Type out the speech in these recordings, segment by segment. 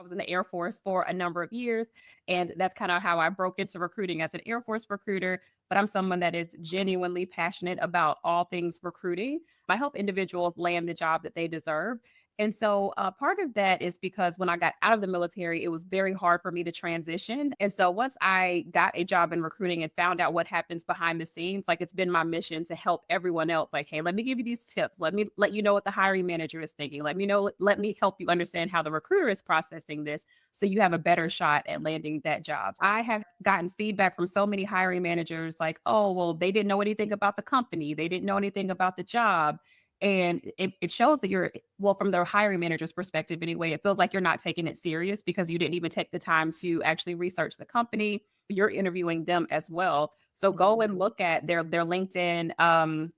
I was in the Air Force for a number of years, and that's kind of how I broke into recruiting as an Air Force recruiter. But I'm someone that is genuinely passionate about all things recruiting. I help individuals land the job that they deserve. And so part of that is because when I got out of the military, it was very hard for me to transition. And so once I got a job in recruiting and found out what happens behind the scenes, like it's been my mission to help everyone else. Like, hey, let me give you these tips. Let me let you know what the hiring manager is thinking. Let me help you understand how the recruiter is processing this so you have a better shot at landing that job. I have gotten feedback from so many hiring managers like, oh, well, they didn't know anything about the company. They didn't know anything about the job. And it shows that you're, well, from the hiring manager's perspective anyway, it feels like you're not taking it serious because you didn't even take the time to actually research the company. You're interviewing them as well. So go and look at their LinkedIn,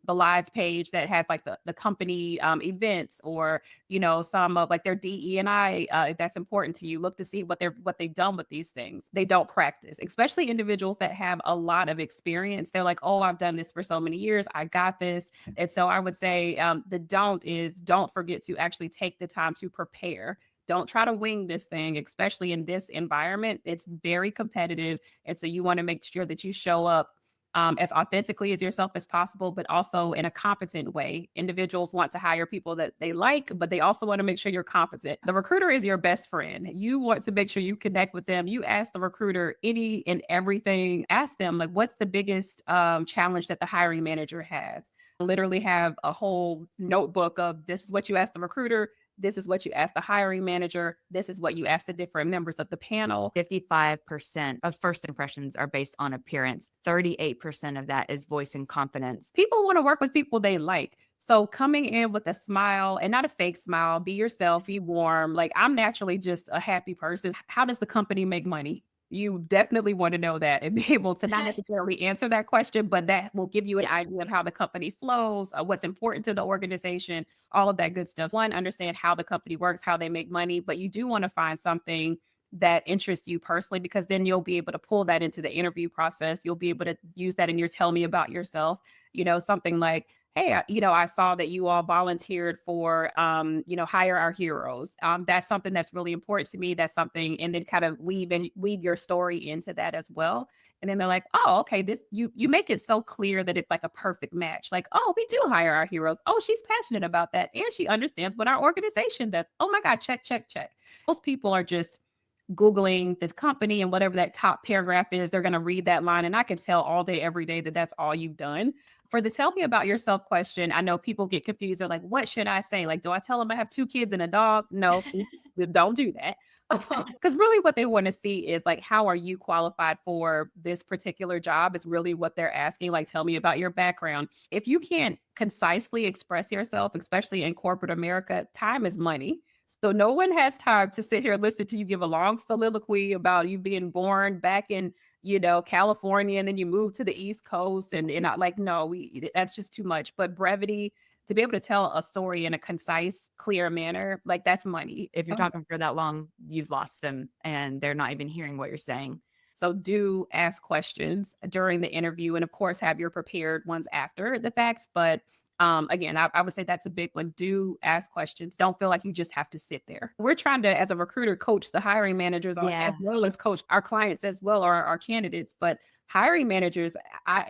the live page that has like the company events, or some of like their DE and I. If that's important to you, look to see what they've done with these things. They don't practice, especially individuals that have a lot of experience. They're like, oh, I've done this for so many years. I got this. And so I would say the don't forget to actually take the time to prepare. Don't try to wing this thing, especially in this environment. It's very competitive. And so you want to make sure that you show up as authentically as yourself as possible, but also in a competent way. Individuals want to hire people that they like, but they also want to make sure you're competent. The recruiter is your best friend. You want to make sure you connect with them. You ask the recruiter any and everything. Ask them, like, what's the biggest challenge that the hiring manager has? Literally have a whole notebook of this is what you ask the recruiter, this is what you ask the hiring manager, this is what you ask the different members of the panel. 55% of first impressions are based on appearance. 38% of that is voice and confidence. People want to work with people they like. So coming in with a smile, and not a fake smile, be yourself, be warm. Like, I'm naturally just a happy person. How does the company make money? You definitely want to know that and be able to not necessarily answer that question, but that will give you an idea of how the company flows, what's important to the organization, all of that good stuff. One, understand how the company works, how they make money, but you do want to find something that interests you personally, because then you'll be able to pull that into the interview process. You'll be able to use that in your tell me about yourself. Something like, hey, I saw that you all volunteered for, hire our heroes. That's something that's really important to me. That's something, and then kind of weave your story into that as well. And then they're like, oh, okay, this you make it so clear that it's like a perfect match. Like, oh, we do hire our heroes. Oh, she's passionate about that, and she understands what our organization does. Oh my God, check, check, check. Most people are just Googling this company, and whatever that top paragraph is, they're going to read that line. And I can tell all day, every day that that's all you've done. For the tell me about yourself question, I know people get confused. They're like, what should I say? Like, do I tell them I have 2 kids and a dog? No, don't do that. Because really what they want to see is like, how are you qualified for this particular job is really what they're asking. Like, tell me about your background. If you can't concisely express yourself, especially in corporate America, time is money. So no one has time to sit here and listen to you give a long soliloquy about you being born back in, California, and then you move to the East Coast, and not like, no, that's just too much. But brevity, to be able to tell a story in a concise, clear manner, like, that's money. If you're talking for that long, you've lost them and they're not even hearing what you're saying. So do ask questions during the interview, and of course have your prepared ones after the facts. But again, I would say that's a big one. Do ask questions. Don't feel like you just have to sit there. We're trying to, as a recruiter, coach the hiring managers as well as coach our clients as well, or our candidates. But hiring managers,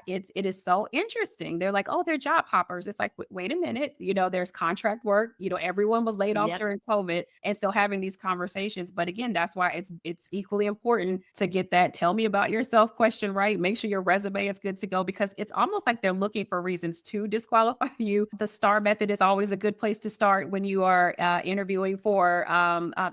it is so interesting. They're like, oh, they're job hoppers. It's like, wait a minute, there's contract work. Everyone was laid off during COVID. And so having these conversations, but again, that's why it's equally important to get that tell me about yourself question right. Make sure your resume is good to go, because it's almost like they're looking for reasons to disqualify you. The STAR method is always a good place to start when you are interviewing for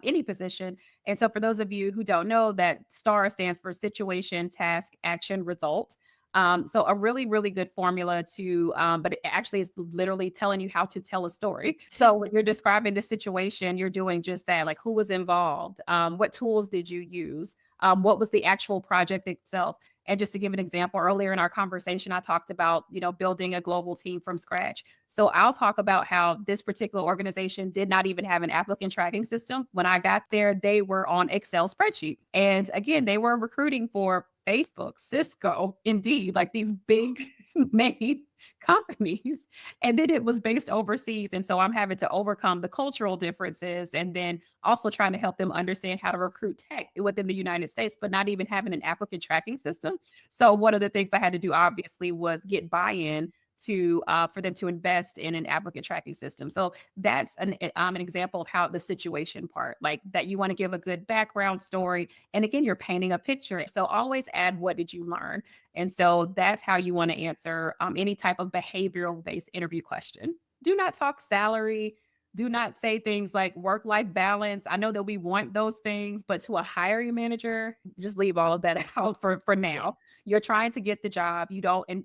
any position. And so for those of you who don't know, that STAR stands for situation, task, action, result. So a really, really good formula to, but it actually is literally telling you how to tell a story. So when you're describing the situation, you're doing just that, like, who was involved? What tools did you use? What was the actual project itself? And just to give an example, earlier in our conversation, I talked about, building a global team from scratch. So I'll talk about how this particular organization did not even have an applicant tracking system. When I got there, they were on Excel spreadsheets. And again, they were recruiting for Facebook, Cisco, Indeed, like these big made companies. And then it was based overseas. And so I'm having to overcome the cultural differences and then also trying to help them understand how to recruit tech within the United States, but not even having an applicant tracking system. So one of the things I had to do obviously was get buy-in to for them to invest in an applicant tracking system. So that's an example of how the situation part, like that you want to give a good background story. And again, you're painting a picture. So always add, what did you learn? And so that's how you want to answer any type of behavioral based interview question. Do not talk salary. Do not say things like work life balance. I know that we want those things, but to a hiring manager, just leave all of that out for Yeah. now. You're trying to get the job. You don't, and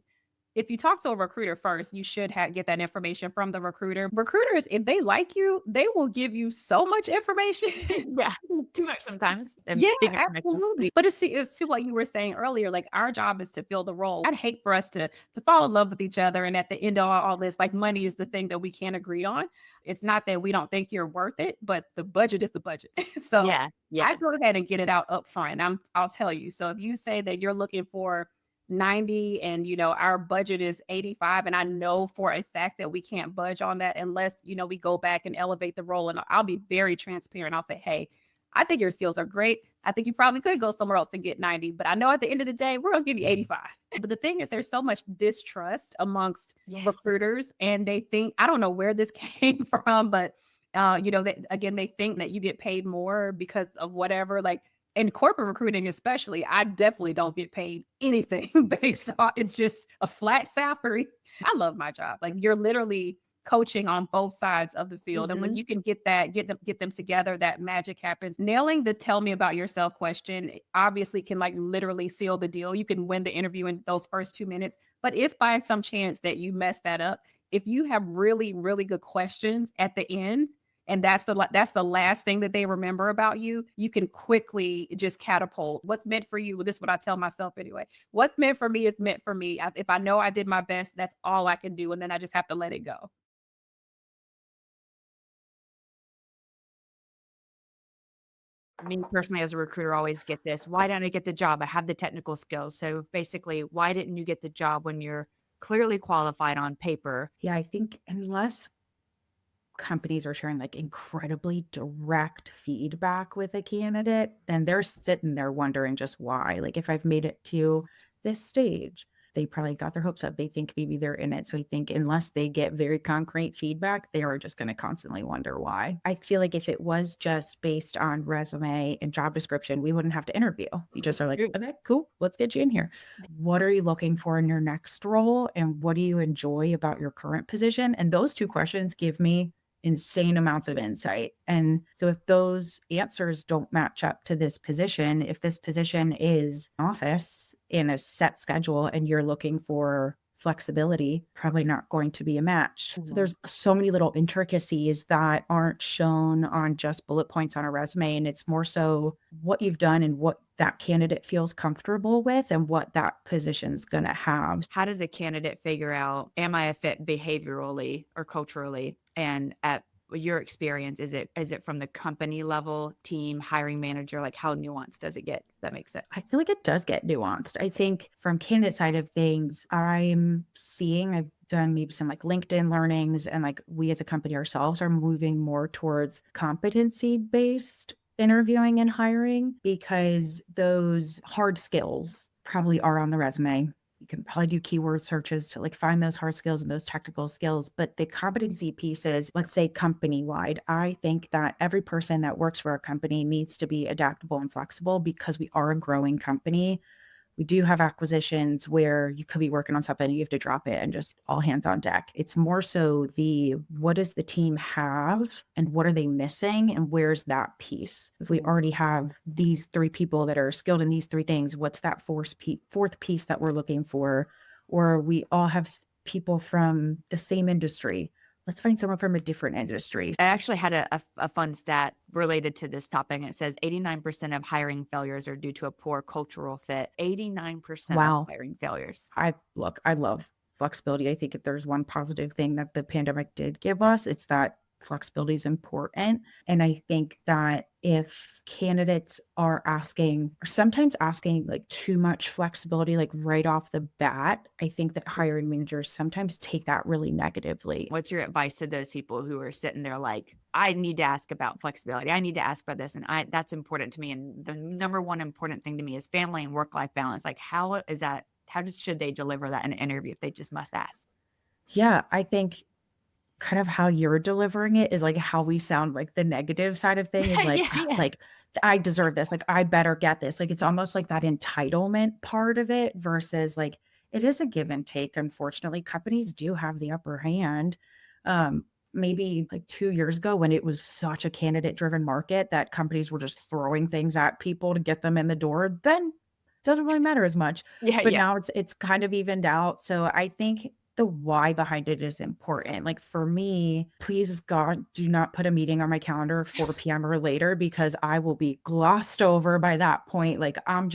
if you talk to a recruiter first, you should get that information from the recruiter. Recruiters, if they like you, they will give you so much information. Yeah. Too much sometimes. And Yeah, big information. absolutely. But it's to what you were saying earlier. Like our job is to fill the role. I'd hate for us to fall in love with each other, and at the end of all this, like money is the thing that we can't agree on. It's not that we don't think you're worth it, but the budget is the budget. So Yeah. Yeah. I go ahead and get it out up front. I'll tell you. So if you say that you're looking for 90 and our budget is 85, and I know for a fact that we can't budge on that unless we go back and elevate the role, and I'll be very transparent. I'll say, hey, I think your skills are great. I think you probably could go somewhere else and get 90, but I know at the end of the day, we're going to give you 85. But the thing is, there's so much distrust amongst Yes. recruiters, and they think, I don't know where this came from, but they think that you get paid more because of whatever. Like in corporate recruiting, especially, I definitely don't get paid anything based on, it's just a flat salary. I love my job. Like you're literally coaching on both sides of the field. And when you can get them together, that magic happens. Nailing the tell me about yourself question obviously can like literally seal the deal. You can win the interview in those first 2 minutes. But if by some chance that you mess that up, if you have really, really good questions at the end, and that's the last thing that they remember about you, you can quickly just catapult. What's meant for you, well, this is what I tell myself anyway. What's meant for me is meant for me. If I know I did my best, that's all I can do. And then I just have to let it go. Me personally, as a recruiter, always get this. Why didn't I get the job? I have the technical skills. So basically, why didn't you get the job when you're clearly qualified on paper? Yeah, I think unless companies are sharing like incredibly direct feedback with a candidate, then they're sitting there wondering just why. Like if I've made it to this stage, they probably got their hopes up. They think maybe they're in it. So I think unless they get very concrete feedback, they are just going to constantly wonder why. I feel like if it was just based on resume and job description, we wouldn't have to interview. You just are like, okay, cool, let's get you in here. What are you looking for in your next role? And what do you enjoy about your current position? And those two questions give me insane amounts of insight. And so if those answers don't match up to this position, if this position is office in a set schedule and you're looking for flexibility, probably not going to be a match. So there's so many little intricacies that aren't shown on just bullet points on a resume. And it's more so what you've done and what that candidate feels comfortable with and what that position's going to have. How does a candidate figure out, am I a fit behaviorally or culturally? And at your experience, is it from the company level, team, hiring manager? Like how nuanced does it get? That makes sense. I feel like it does get nuanced. I think from candidate side of things, I've done maybe some like LinkedIn learnings, and like we as a company ourselves are moving more towards competency based interviewing and hiring, because those hard skills probably are on the resume. You can probably do keyword searches to like find those hard skills and those technical skills. But the competency pieces, let's say company wide, I think that every person that works for a company needs to be adaptable and flexible because we are a growing company. We do have acquisitions where you could be working on something and you have to drop it and just all hands on deck. It's more so what does the team have and what are they missing and where's that piece? If we already have these 3 people that are skilled in these 3 things, what's that fourth piece that we're looking for? Or we all have people from the same industry. Let's find someone from a different industry. I actually had a fun stat related to this topic. It says 89% of hiring failures are due to a poor cultural fit. 89% Wow. of hiring failures. I love flexibility. I think if there's one positive thing that the pandemic did give us, it's that flexibility is important. And I think that if candidates are sometimes asking like too much flexibility, like right off the bat, I think that hiring managers sometimes take that really negatively. What's your advice to those people who are sitting there like, I need to ask about flexibility. I need to ask about this. And that's important to me. And the number one important thing to me is family and work-life balance. Like, how should they deliver that in an interview if they just must ask? Yeah, I think kind of how you're delivering it is like how we sound, like the negative side of thing is like, Yeah. like I deserve this. Like I better get this. Like it's almost like that entitlement part of it versus like it is a give and take. Unfortunately, companies do have the upper hand. Maybe like 2 years ago when it was such a candidate driven market that companies were just throwing things at people to get them in the door, then doesn't really matter as much. Yeah. But Yeah. now it's kind of evened out. So I think the why behind it is important. Like for me, please God, do not put a meeting on my calendar 4 p.m. or later because I will be glossed over by that point. Like I'm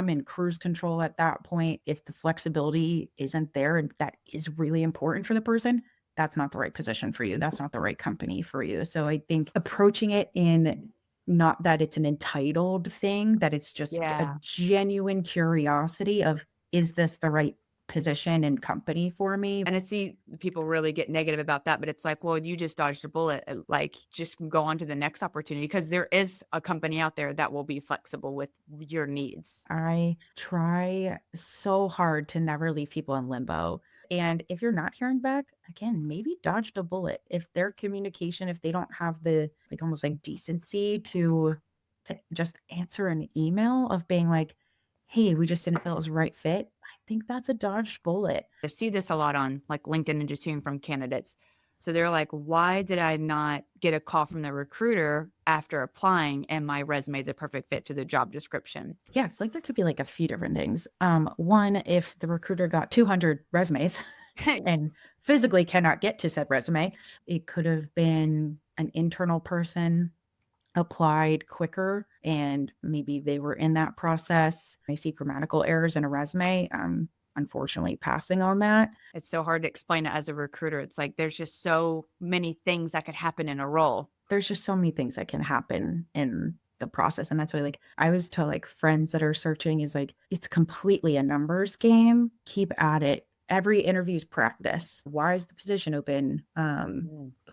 in cruise control at that point. If the flexibility isn't there and that is really important for the person, that's not the right position for you. That's not the right company for you. So I think approaching it in not that it's an entitled thing, that it's just a genuine curiosity of, is this the right position and company for me? And I see people really get negative about that, but it's like, well, you just dodged a bullet. Like, just go on to the next opportunity because there is a company out there that will be flexible with your needs. I try so hard to never leave people in limbo. And if you're not hearing back, again, maybe dodged a bullet. If their communication, if they don't have the like almost like decency to just answer an email of being like, hey, we just didn't feel it was the right fit, I think that's a dodged bullet. I see this a lot on like LinkedIn and just hearing from candidates. So they're like, why did I not get a call from the recruiter after applying and my resume is a perfect fit to the job description? Yeah, it's like there could be like a few different things. One, if the recruiter got 200 resumes and physically cannot get to said resume, it could have been an internal person applied quicker and maybe they were in that process. I see grammatical errors in a resume. Unfortunately passing on that. It's so hard to explain it as a recruiter. It's like there's just so many things that could happen in a role. There's just so many things that can happen in the process. And that's why like I always tell like friends that are searching is like, it's completely a numbers game. Keep at it. Every interview's practice. Why is the position open?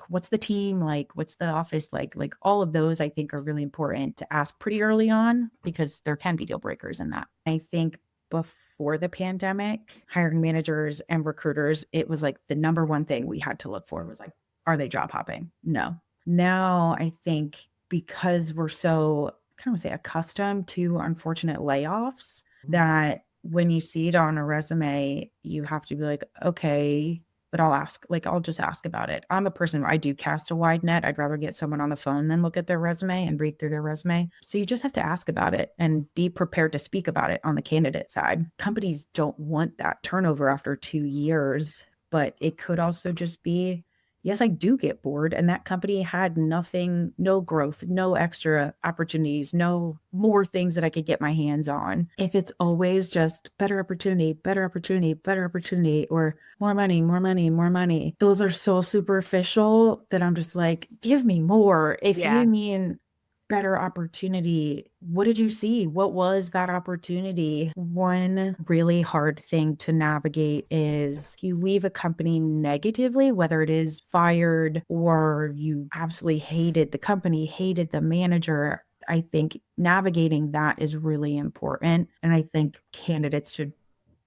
What's the team like? What's the office like? Like all of those I think are really important to ask pretty early on because there can be deal breakers in that. I think before the pandemic, hiring managers and recruiters, it was like the number one thing we had to look for was like, are they job hopping? No. Now I think because we're so kind of say accustomed to unfortunate layoffs that when you see it on a resume, you have to be like, okay, but I'll just ask about it. I'm a person where I do cast a wide net. I'd rather get someone on the phone than look at their resume and read through their resume. So you just have to ask about it and be prepared to speak about it on the candidate side. Companies don't want that turnover after 2 years, but it could also just be, yes, I do get bored. And that company had nothing, no growth, no extra opportunities, no more things that I could get my hands on. If it's always just better opportunity, better opportunity, better opportunity, or more money, more money, more money, those are so superficial that I'm just like, give me more. If you mean better opportunity, what did you see? What was that opportunity? One really hard thing to navigate is you leave a company negatively, whether it is fired or you absolutely hated the company, hated the manager. I think navigating that is really important. And I think candidates should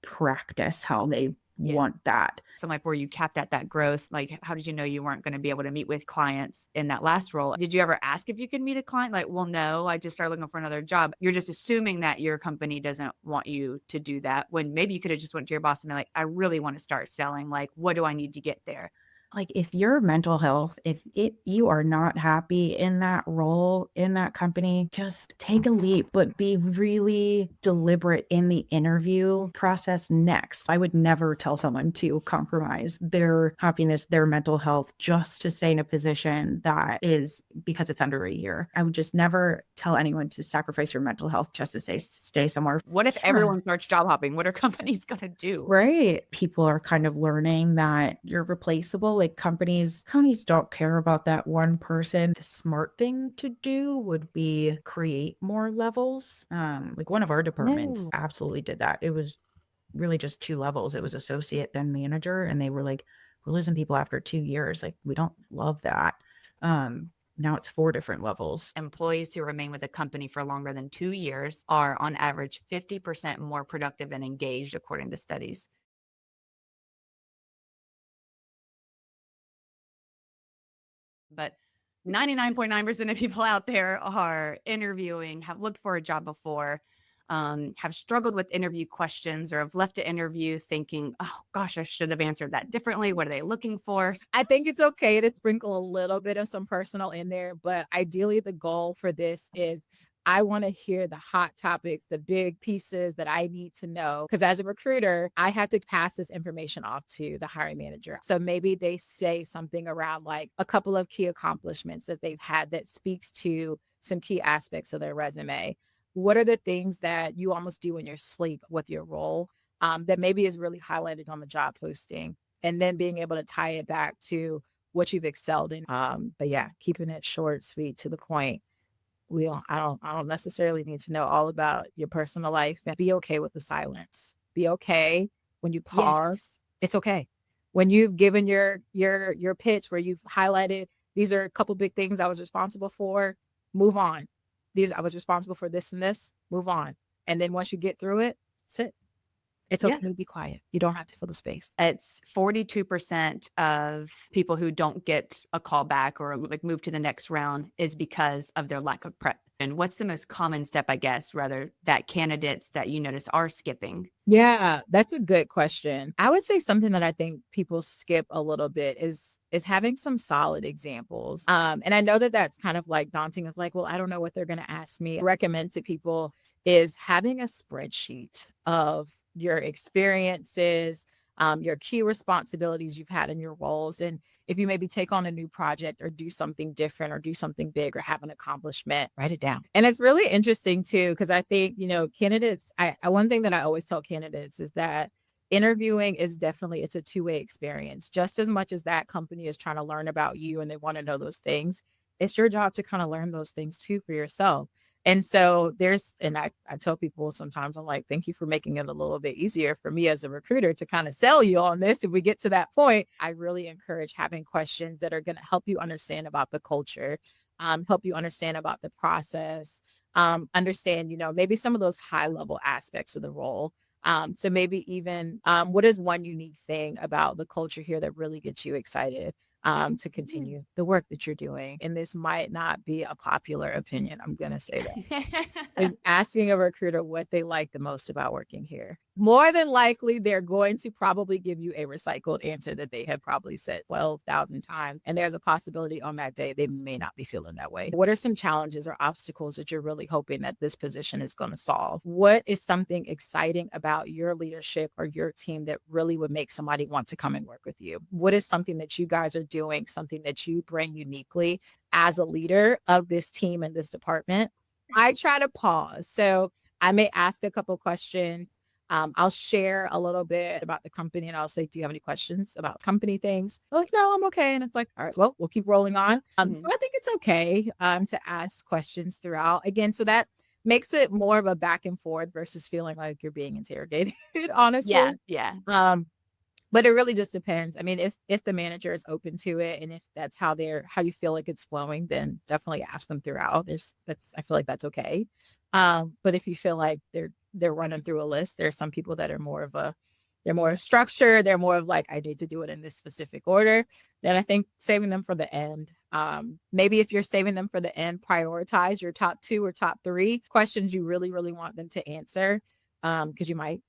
practice how they want that. So like where you capped at that growth, like how did you know you weren't going to be able to meet with clients in that last role? Did you ever ask if you could meet a client? Like, well, no, I just started looking for another job. You're just assuming that your company doesn't want you to do that when maybe you could have just went to your boss and been like, I really want to start selling. Like, what do I need to get there? Like if your mental health, you are not happy in that role, in that company, just take a leap, but be really deliberate in the interview process next. I would never tell someone to compromise their happiness, their mental health, just to stay in a position that is because it's under a year. I would just never tell anyone to sacrifice your mental health just to stay somewhere. What if everyone starts job hopping? What are companies going to do? Right. People are kind of learning that you're replaceable like companies don't care about that one person. The smart thing to do would be create more levels. Like one of our departments absolutely did that. It was really just 2 levels. It was associate, then manager. And they were like, we're losing people after 2 years. Like, we don't love that. Now it's 4 different levels. Employees who remain with a company for longer than 2 years are on average 50% more productive and engaged, according to studies. But 99.9% of people out there are interviewing, have looked for a job before, have struggled with interview questions, or have left an interview thinking, oh gosh, I should have answered that differently. What are they looking for? I think it's okay to sprinkle a little bit of some personal in there, but ideally the goal for this is I want to hear the hot topics, the big pieces that I need to know. Because as a recruiter, I have to pass this information off to the hiring manager. So maybe they say something around like a couple of key accomplishments that they've had that speaks to some key aspects of their resume. What are the things that you almost do in your sleep with your role that maybe is really highlighted on the job posting? And then being able to tie it back to what you've excelled in. But yeah, keeping it short, sweet, to the point. I don't necessarily need to know all about your personal life. And be okay with the silence. Be okay when you pause. It's okay. When you've given your pitch where you've highlighted these are a couple big things I was responsible for, move on. I was responsible for this and this, move on. And then once you get through it, sit. It's okay to be quiet. You don't have to fill the space. It's 42% of people who don't get a call back or like move to the next round is because of their lack of prep. And what's the most common step, I guess, rather that candidates that you notice are skipping? Yeah, that's a good question. I would say something that I think people skip a little bit is having some solid examples. And I know that that's kind of like daunting of like, well, I don't know what they're going to ask me. I recommend to people is having a spreadsheet of your experiences, your key responsibilities you've had in your roles. And if you maybe take on a new project or do something different or do something big or have an accomplishment, write it down. And it's really interesting too, because I think, candidates, one thing that I always tell candidates is that interviewing is definitely, it's a two-way experience. Just as much as that company is trying to learn about you and they want to know those things, it's your job to kind of learn those things too for yourself. And so I tell people sometimes, I'm like, thank you for making it a little bit easier for me as a recruiter to kind of sell you on this. If we get to that point, I really encourage having questions that are going to help you understand about the culture, help you understand about the process, understand, maybe some of those high level aspects of the role. So maybe even what is one unique thing about the culture here that really gets you excited to continue the work that you're doing? And this might not be a popular opinion. I'm going to say that. Is asking a recruiter what they like the most about working here. More than likely, they're going to probably give you a recycled answer that they have probably said 12,000 times. And there's a possibility on that day they may not be feeling that way. What are some challenges or obstacles that you're really hoping that this position is going to solve? What is something exciting about your leadership or your team that really would make somebody want to come and work with you? What is something that you guys are doing, something that you bring uniquely as a leader of this team and this department? I try to pause. So I may ask a couple questions. I'll share a little bit about the company and I'll say, do you have any questions about company things? They're like, no, I'm okay. And it's like, all right, well, we'll keep rolling on. So I think it's okay to ask questions throughout. Again, so that makes it more of a back and forth versus feeling like you're being interrogated, honestly. Yeah. But it really just depends. I mean, if the manager is open to it and if that's how you feel like it's flowing, then definitely ask them throughout. I feel like that's okay. But if you feel like they're running through a list, there's some people that are they're more structured. They're more of like, I need to do it in this specific order. Then I think saving them for the end. Maybe if you're saving them for the end, prioritize your top 2 or top 3 questions you really, really want them to answer. Because you might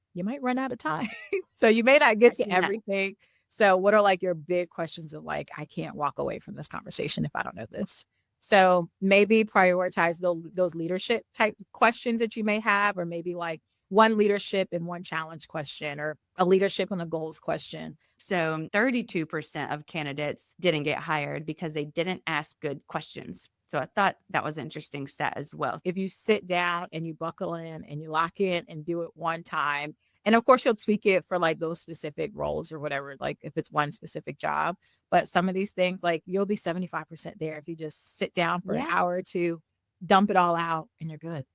run out of time. So you may not get to everything. So what are like your big questions of like, I can't walk away from this conversation if I don't know this. So maybe prioritize those leadership type questions that you may have, or maybe like one leadership and one challenge question, or a leadership and a goals question. So 32% of candidates didn't get hired because they didn't ask good questions. So I thought that was an interesting stat as well. If you sit down and you buckle in and you lock in and do it one time And of course, you'll tweak it for like those specific roles or whatever, like if it's one specific job. But some of these things, like you'll be 75% there if you just sit down for an Yeah. hour or two, dump it all out, and you're good.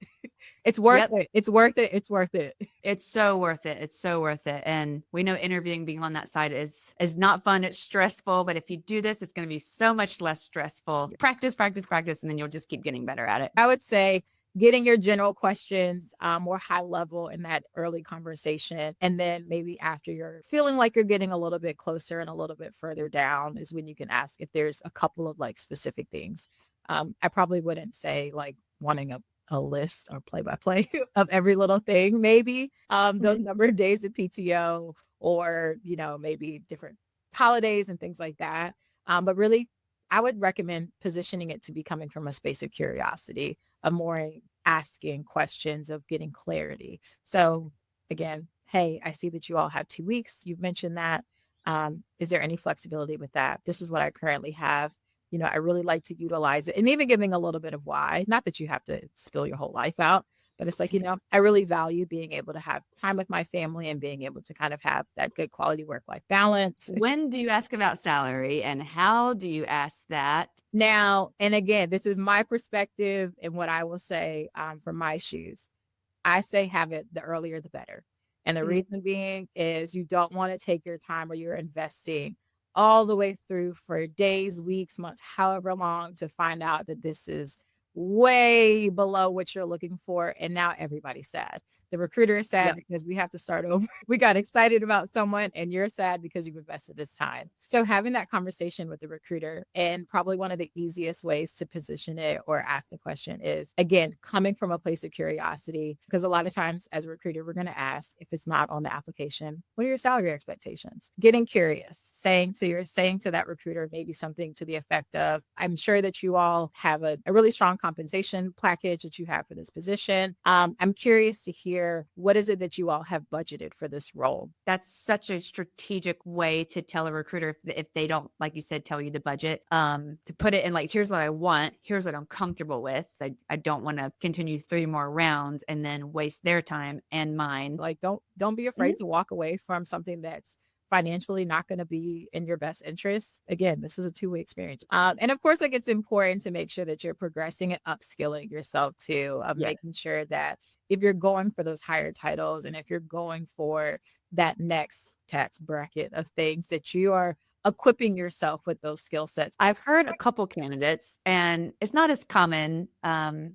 It's worth Yep. it. It's worth it. It's worth it. It's so worth it. It's so worth it. And we know interviewing, being on that side is not fun. It's stressful. But if you do this, it's going to be so much less stressful. Practice, practice, practice, and then you'll just keep getting better at it. I would say getting your general questions more high level in that early conversation. And then maybe after you're feeling like you're getting a little bit closer and a little bit further down is when you can ask if there's a couple of like specific things. I probably wouldn't say like wanting a list or play-by-play of every little thing, maybe those number of days of PTO or, you know, maybe different holidays and things like that. But really, I would recommend positioning it to be coming from a space of curiosity, of more asking questions, of getting clarity. So again, hey, I see that you all have 2 weeks. You've mentioned that. Is there any flexibility with that? This is what I currently have. You know, I really like to utilize it, and even giving a little bit of why, not that you have to spill your whole life out, but it's like, you know, I really value being able to have time with my family and being able to kind of have that good quality work-life balance. When do you ask about salary and how do you ask that? Now, and again, this is my perspective and what I will say from my shoes. I say have it the earlier the better. And the reason being is you don't want to take your time or you're investing all the way through for days, weeks, months, however long to find out that this is way below what you're looking for. And now everybody's sad. The recruiter is sad because we have to start over. We got excited about someone and you're sad because you've invested this time. So having that conversation with the recruiter, and probably one of the easiest ways to position it or ask the question is, again, coming from a place of curiosity, because a lot of times as a recruiter, we're going to ask, if it's not on the application, what are your salary expectations? Getting curious, saying to that recruiter maybe something to the effect of, I'm sure that you all have a really strong compensation package that you have for this position. I'm curious to hear, what is it that you all have budgeted for this role? That's such a strategic way to tell a recruiter if they don't, like you said, tell you the budget, to put it in like, here's what I want, here's what I'm comfortable with. I don't want to continue 3 more rounds and then waste their time and mine. Like, don't be afraid to walk away from something that's financially not going to be in your best interest. Again, this is a 2-way experience. And of course, like, it's important to make sure that you're progressing and upskilling yourself too, of making sure that if you're going for those higher titles and if you're going for that next tax bracket of things, that you are equipping yourself with those skill sets. I've heard a couple candidates, and it's not as common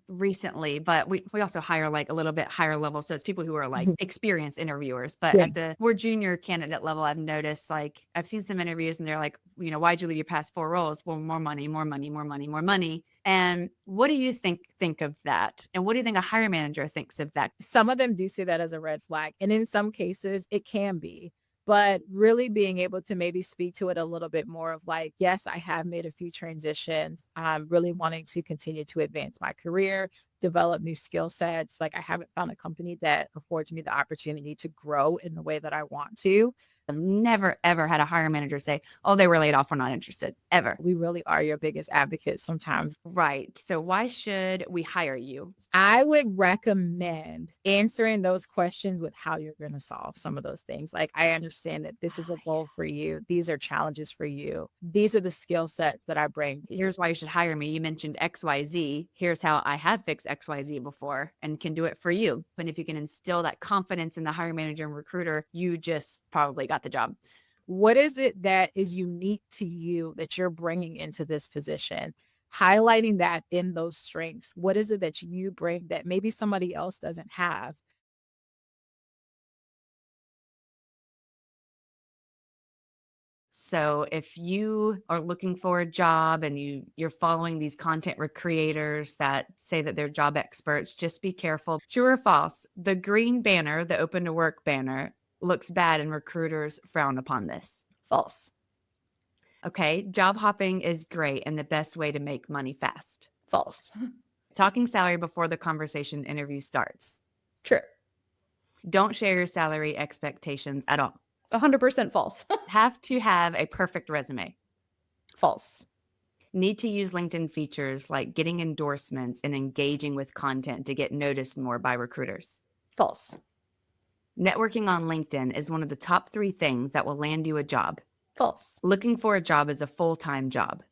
recently, but we also hire like a little bit higher level. So it's people who are like experienced interviewers, but at the more junior candidate level, I've noticed, like, I've seen some interviews and they're like, you know, why'd you leave your past 4 roles? Well, more money, more money, more money, more money. And what do you think of that? And what do you think a hiring manager thinks of that? Some of them do see that as a red flag. And in some cases it can be. But really being able to maybe speak to it a little bit more of like, yes, I have made a few transitions. I'm really wanting to continue to advance my career, develop new skill sets. Like, I haven't found a company that affords me the opportunity to grow in the way that I want to. I've never, ever had a hiring manager say, oh, they were laid off, we're not interested, ever. We really are your biggest advocates sometimes. Right. So why should we hire you? I would recommend answering those questions with how you're going to solve some of those things. Like, I understand that this is a goal for you. These are challenges for you. These are the skill sets that I bring. Here's why you should hire me. You mentioned XYZ. Here's how I have fixed XYZ before and can do it for you. But if you can instill that confidence in the hiring manager and recruiter, you just probably got the job. What is it that is unique to you that you're bringing into this position? Highlighting that in those strengths. What is it that you bring that maybe somebody else doesn't have? So if you are looking for a job and you're following these content creators that say that they're job experts, just be careful. True or false? The green banner, the open to work banner, looks bad and recruiters frown upon this. False. Okay, job hopping is great and the best way to make money fast. False. Talking salary before the conversation interview starts. True. Don't share your salary expectations at all. 100% false. Have to have a perfect resume. False. Need to use LinkedIn features like getting endorsements and engaging with content to get noticed more by recruiters. False. Networking on LinkedIn is one of the top 3 things that will land you a job. False. Looking for a job is a full-time job.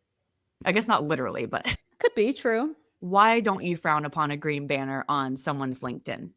I guess not literally, but Could be true. why don't you frown upon a green banner on someone's LinkedIn?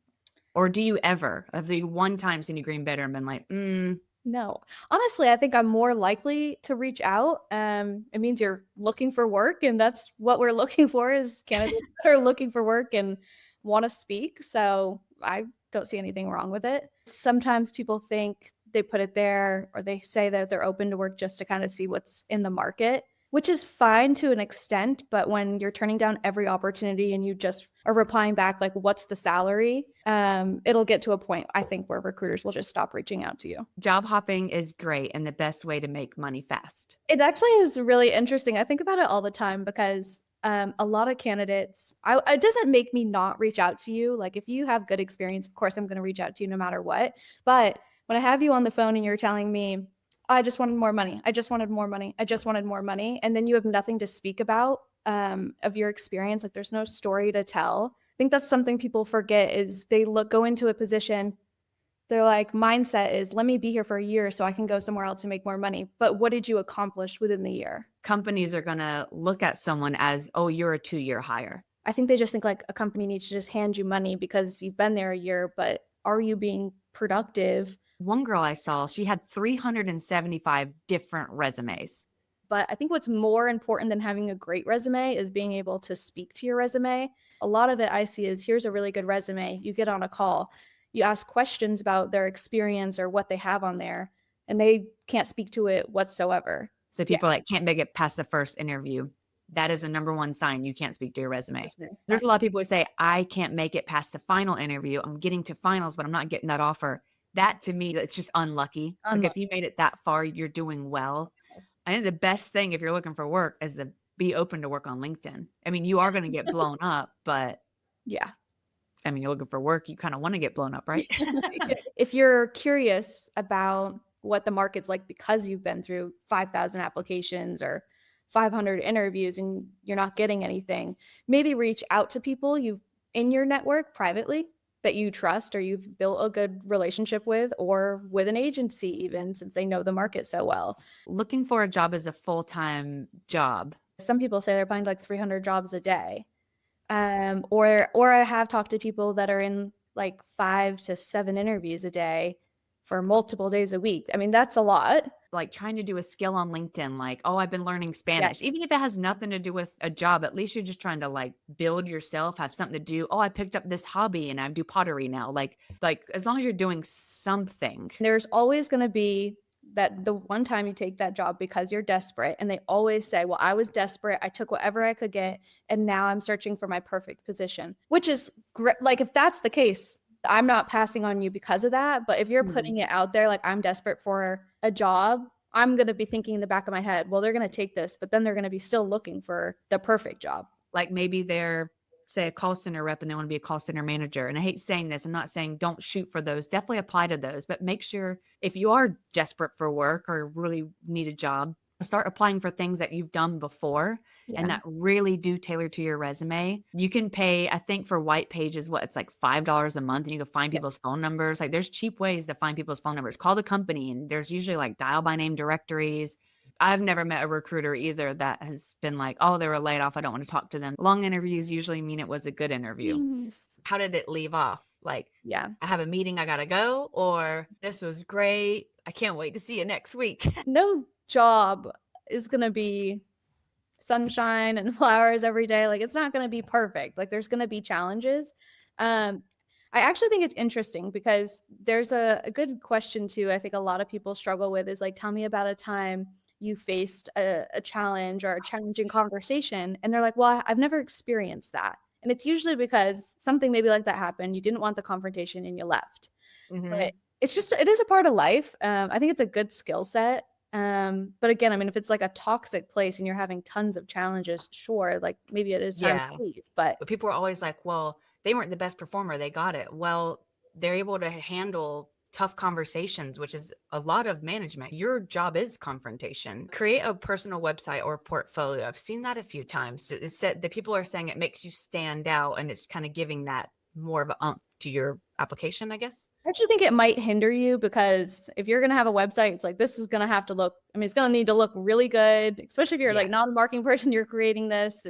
Or do you ever? Have you one time seen a green banner and been like, No. Honestly, I think I'm more likely to reach out. It means you're looking for work, and that's what we're looking for is candidates that are looking for work and want to speak. So I don't see anything wrong with it. Sometimes people think they put it there or they say that they're open to work just to kind of see what's in the market, which is fine to an extent. But when you're turning down every opportunity and you just are replying back, like, what's the salary? It'll get to a point, I think, where recruiters will just stop reaching out to you. job hopping is great and the best way to make money fast? It actually is really interesting. I think about it all the time because a lot of candidates, it doesn't make me not reach out to you. Like if you have good experience, of course, I'm going to reach out to you no matter what. But when I have you on the phone and you're telling me, I just wanted more money. I just wanted more money. I just wanted more money. And then you have nothing to speak about of your experience. Like there's no story to tell. I think that's something people forget is they go into a position. They're like, mindset is, let me be here for a year so I can go somewhere else and make more money. But what did you accomplish within the year? Companies are going to look at someone as, oh, you're a 2-year hire. I think they just think like a company needs to just hand you money because you've been there a year, but are you being productive? One girl I saw, she had 375 different resumes. But I think what's more important than having a great resume is being able to speak to your resume. A lot of it I see is, here's a really good resume. You get on a call, you ask questions about their experience or what they have on there, and they can't speak to it whatsoever. So people like can't make it past the first interview. That is a number one sign you can't speak to your resume. There's a lot of people who say, I can't make it past the final interview. I'm getting to finals, but I'm not getting that offer. That to me, it's just unlucky. Like if you made it that far, you're doing well. I think the best thing if you're looking for work is to be open to work on LinkedIn. I mean, you are going to get blown up, but yeah. I mean, you're looking for work, you kind of want to get blown up, right? If you're curious about what the market's like because you've been through 5,000 applications or 500 interviews and you're not getting anything, maybe reach out to people you've in your network privately that you trust or you've built a good relationship with, or with an agency even, since they know the market so well. Looking for a job is a full-time job. Some people say they're applying like 300 jobs a day. Or I have talked to people that are in like 5 to 7 interviews a day for multiple days a week. I mean, that's a lot. Like trying to do a skill on LinkedIn, like, oh, I've been learning Spanish. Yes. Even if it has nothing to do with a job, at least you're just trying to like build yourself, have something to do. Oh, I picked up this hobby and I do pottery now. Like as long as you're doing something. There's always going to be that the one time you take that job because you're desperate, and they always say, well, I was desperate. I took whatever I could get, and now I'm searching for my perfect position, which is great. Like if that's the case, I'm not passing on you because of that. But if you're putting it out there, like I'm desperate for a job, I'm going to be thinking in the back of my head, well, they're going to take this, but then they're going to be still looking for the perfect job. Like maybe they're, say, a call center rep and they want to be a call center manager. And I hate saying this. I'm not saying don't shoot for those. Definitely apply to those. But make sure if you are desperate for work or really need a job, start applying for things that you've done before and that really do tailor to your resume. You can pay, I think for white pages, it's like $5 a month, and you can find people's phone numbers. Like there's cheap ways to find people's phone numbers. Call the company, and there's usually like dial by name directories. I've never met a recruiter either that has been like, oh, they were laid off, I don't want to talk to them. Long interviews usually mean it was a good interview. How did it leave off? Like, I have a meeting, I gotta go, or this was great, I can't wait to see you next week. No job is going to be sunshine and flowers every day. Like it's not going to be perfect. Like there's going to be challenges. I actually think it's interesting because there's a good question too. I think a lot of people struggle with is like, tell me about a time you faced a challenge or a challenging conversation. And they're like, well, I've never experienced that. And it's usually because something maybe like that happened. You didn't want the confrontation and you left. But it is a part of life. I think it's a good skill set. But again, I mean, if it's like a toxic place and you're having tons of challenges, sure, like maybe it is time to leave. But people are always like, well, they weren't the best performer, they got it. Well, they're able to handle tough conversations, which is a lot of management. Your job is confrontation. Create a personal website or portfolio. I've seen that a few times. It's said that people are saying it makes you stand out, and it's kind of giving that more of an oomph to your application, I guess. I actually think it might hinder you, because if you're going to have a website, it's like, this is going to have to look, I mean, it's going to need to look really good, especially if you're like not a marketing person, you're creating this.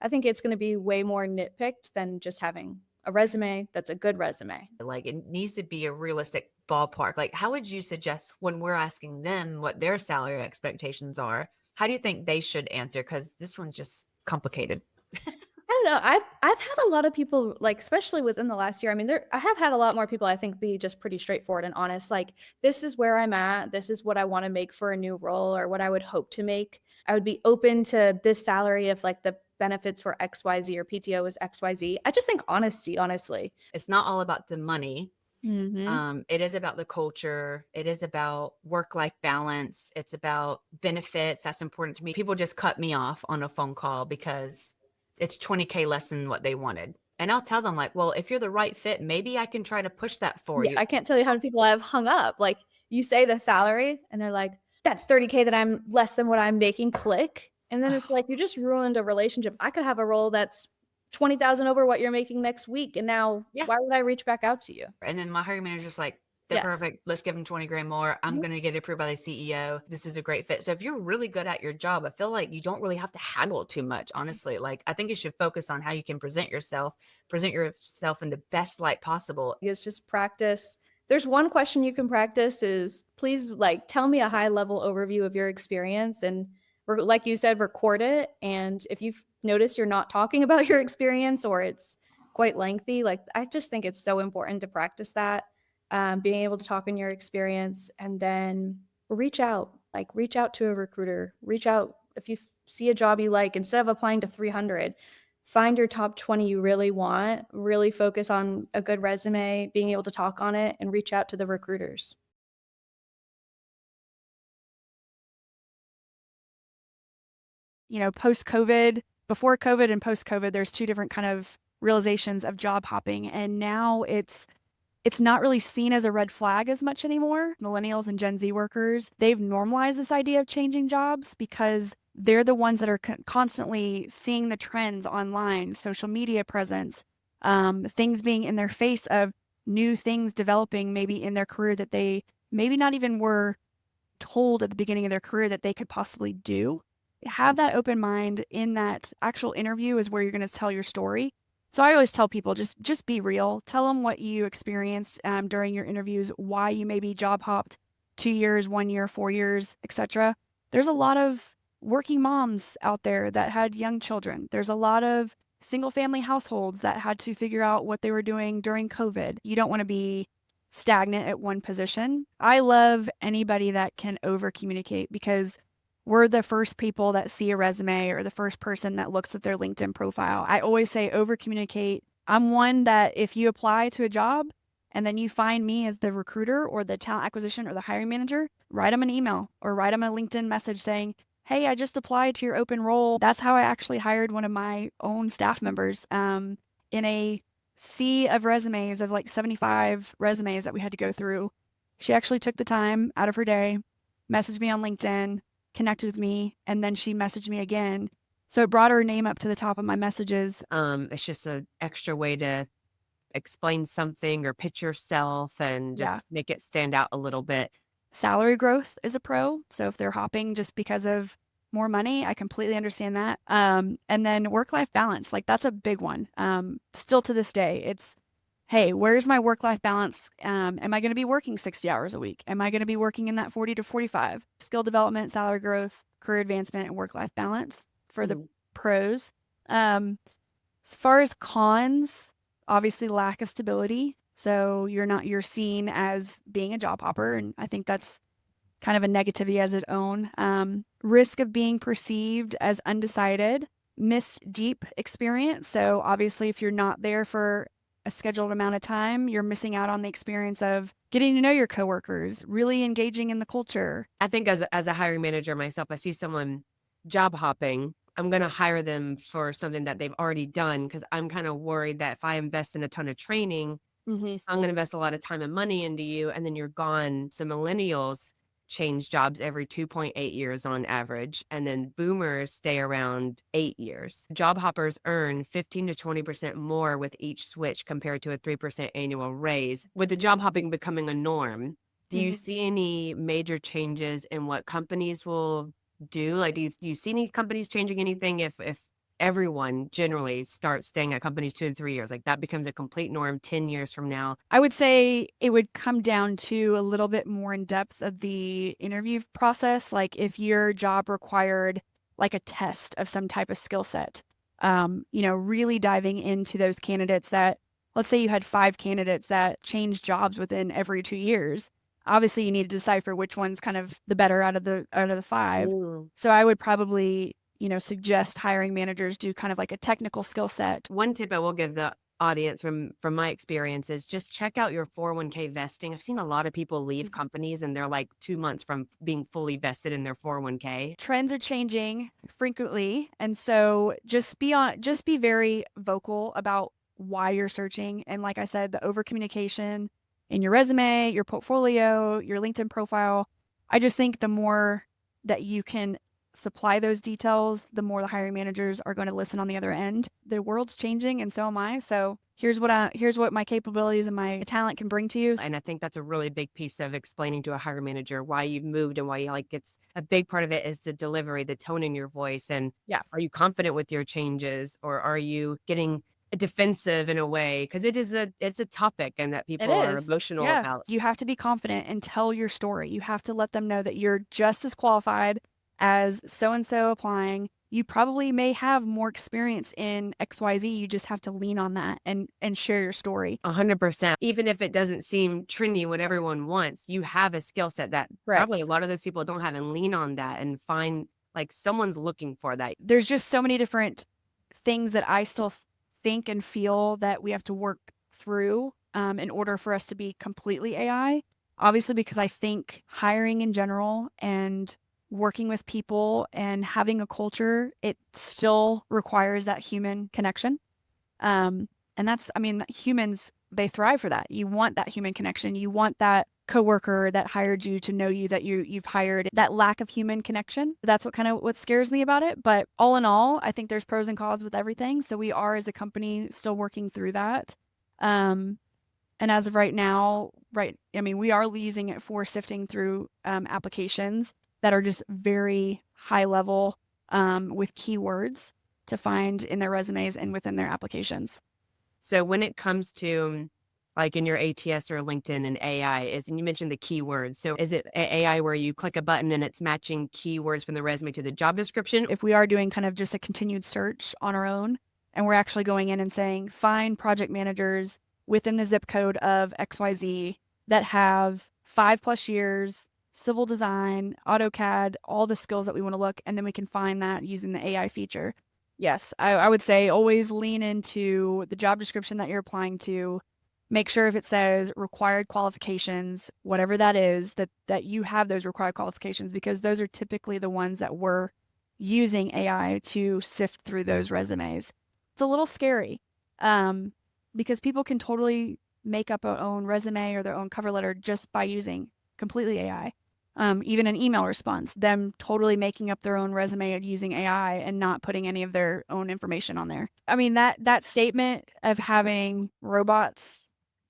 I think it's going to be way more nitpicked than just having a resume that's a good resume. Like, it needs to be a realistic ballpark. Like, how would you suggest when we're asking them what their salary expectations are? How do you think they should answer? Because this one's just complicated. I don't know. I've had a lot of people, like, especially within the last year. I mean, I have had a lot more people, I think, be just pretty straightforward and honest. Like, this is where I'm at. This is what I want to make for a new role, or what I would hope to make. I would be open to this salary if like the benefits were XYZ or PTO was XYZ. I just think honesty, honestly. It's not all about the money. Mm-hmm. It is about the culture. It is about work-life balance. It's about benefits. That's important to me. People just cut me off on a phone call because it's $20K less than what they wanted. And I'll tell them, like, well, if you're the right fit, maybe I can try to push that for you. I can't tell you how many people I've hung up. Like, you say the salary and they're like, that's 30K that I'm less than what I'm making, click. And then it's like, you just ruined a relationship. I could have a role that's 20,000 over what you're making next week. And now why would I reach back out to you? And then my hiring manager's like, they're perfect. Let's give them 20 grand more. I'm going to get approved by the CEO. This is a great fit. So if you're really good at your job, I feel like you don't really have to haggle too much, honestly. Like, I think you should focus on how you can present yourself in the best light possible. It's just practice. There's one question you can practice is, please, like, tell me a high level overview of your experience. And like you said, record it. And if you've noticed you're not talking about your experience, or it's quite lengthy, like, I just think it's so important to practice that. Being able to talk in your experience, and then reach out to a recruiter. Reach out if you see a job you like. Instead of applying to 300, find your top 20 you really want, really focus on a good resume, being able to talk on it, and reach out to the recruiters. You know, post-COVID, before COVID and post-COVID, there's two different kind of realizations of job hopping. And now it's not really seen as a red flag as much anymore. Millennials and Gen Z workers, they've normalized this idea of changing jobs because they're the ones that are constantly seeing the trends online, social media presence, things being in their face of new things developing maybe in their career that they maybe not even were told at the beginning of their career that they could possibly do. Have that open mind. In that actual interview is where you're going to tell your story. So I always tell people, just be real. Tell them what you experienced during your interviews, why you maybe job hopped 2 years, 1 year, 4 years, etc. There's a lot of working moms out there that had young children. There's a lot of single family households that had to figure out what they were doing during COVID. You don't want to be stagnant at one position. I love anybody that can over communicate, because we're the first people that see a resume, or the first person that looks at their LinkedIn profile. I always say over communicate. I'm one that if you apply to a job and then you find me as the recruiter or the talent acquisition or the hiring manager, write them an email or write them a LinkedIn message saying, hey, I just applied to your open role. That's how I actually hired one of my own staff members in a sea of resumes, of like 75 resumes that we had to go through. She actually took the time out of her day, messaged me on LinkedIn, connected with me, and then she messaged me again. So it brought her name up to the top of my messages. It's just an extra way to explain something or pitch yourself and just make it stand out a little bit. Salary growth is a pro. So if they're hopping just because of more money, I completely understand that. And then work-life balance, like that's a big one. Still to this day, it's, hey, where's my work-life balance? Am I going to be working 60 hours a week? Am I going to be working in that 40 to 45? Skill development, salary growth, career advancement, and work-life balance for the pros. As far as cons, obviously lack of stability. So you're seen as being a job hopper. And I think that's kind of a negativity as its own. Risk of being perceived as undecided, missed deep experience. So obviously if you're not there for a scheduled amount of time, you're missing out on the experience of getting to know your coworkers, really engaging in the culture. I think as a hiring manager myself, I see someone job hopping, I'm going to hire them for something that they've already done, because I'm kind of worried that if I invest in a ton of training, I'm going to invest a lot of time and money into you, and then you're gone. So millennials, change jobs every 2.8 years on average, and then boomers stay around 8 years. Job hoppers earn 15 to 20% more with each switch compared to a 3% annual raise. With the job hopping becoming a norm, do you see any major changes in what companies will do? Like, do you see any companies changing anything if everyone generally starts staying at companies 2 to 3 years? Like, that becomes a complete norm 10 years from now. I would say it would come down to a little bit more in depth of the interview process. Like if your job required like a test of some type of skill set, really diving into those candidates that, let's say you had 5 candidates that changed jobs within every 2 years. Obviously you need to decipher which one's kind of the better out of the 5. Ooh. So I would probably, suggest hiring managers do kind of like a technical skill set. One tip I will give the audience from my experience is just check out your 401k vesting. I've seen a lot of people leave companies and they're like 2 months from being fully vested in their 401k. Trends are changing frequently, and so just be very vocal about why you're searching. And like I said, the over communication in your resume, your portfolio, your LinkedIn profile, I just think the more that you can supply those details, the more the hiring managers are going to listen on the other end. The world's changing and so am I. So here's what my capabilities and my talent can bring to you. And I think that's a really big piece of explaining to a hiring manager why you've moved and why you it's a big part of it is the delivery, the tone in your voice. And are you confident with your changes, or are you getting defensive in a way? Because it's a topic and that people are emotional about. You have to be confident and tell your story. You have to let them know that you're just as qualified as so-and-so applying. You probably may have more experience in XYZ. You just have to lean on that and share your story. 100%. Even if it doesn't seem trendy what everyone wants, you have a skill set that probably a lot of those people don't have, and lean on that and find like someone's looking for that. There's just so many different things that I still think and feel that we have to work through in order for us to be completely AI. Obviously, because I think hiring in general and working with people and having a culture, it still requires that human connection. And that's, humans, they thrive for that. You want that human connection. You want that coworker that hired you to know you, that you've hired. That lack of human connection, that's what scares me about it. But all in all, I think there's pros and cons with everything. So we are, as a company, still working through that. And as of right now, we are using it for sifting through applications that are just very high level with keywords to find in their resumes and within their applications. So when it comes to like in your ATS or LinkedIn and AI and you mentioned the keywords. So is it AI where you click a button and it's matching keywords from the resume to the job description? If we are doing kind of just a continued search on our own, and we're actually going in and saying, find project managers within the zip code of XYZ that have 5+ years, civil design, AutoCAD, all the skills that we want to look, and then we can find that using the AI feature. Yes, I would say always lean into the job description that you're applying to. Make sure if it says required qualifications, whatever that is, that you have those required qualifications, because those are typically the ones that we're using AI to sift through those resumes. It's a little scary because people can totally make up their own resume or their own cover letter just by using completely AI. Even an email response, them totally making up their own resume using AI and not putting any of their own information on there. That statement of having robots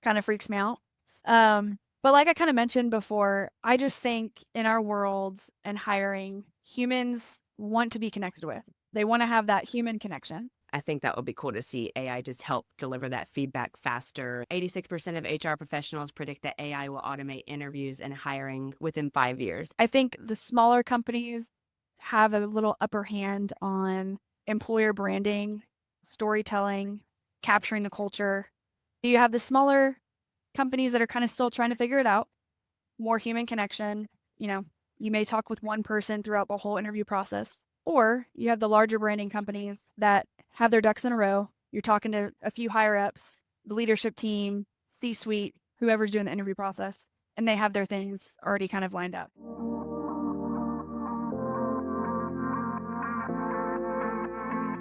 kind of freaks me out. But like I kind of mentioned before, I just think in our world and hiring, humans want to be connected with. They want to have that human connection. I think that would be cool to see AI just help deliver that feedback faster. 86% of HR professionals predict that AI will automate interviews and hiring within 5 years. I think the smaller companies have a little upper hand on employer branding, storytelling, capturing the culture. You have the smaller companies that are kind of still trying to figure it out, more human connection. You may talk with one person throughout the whole interview process. Or you have the larger branding companies that have their ducks in a row. You're talking to a few higher ups, the leadership team, C-suite, whoever's doing the interview process, and they have their things already kind of lined up.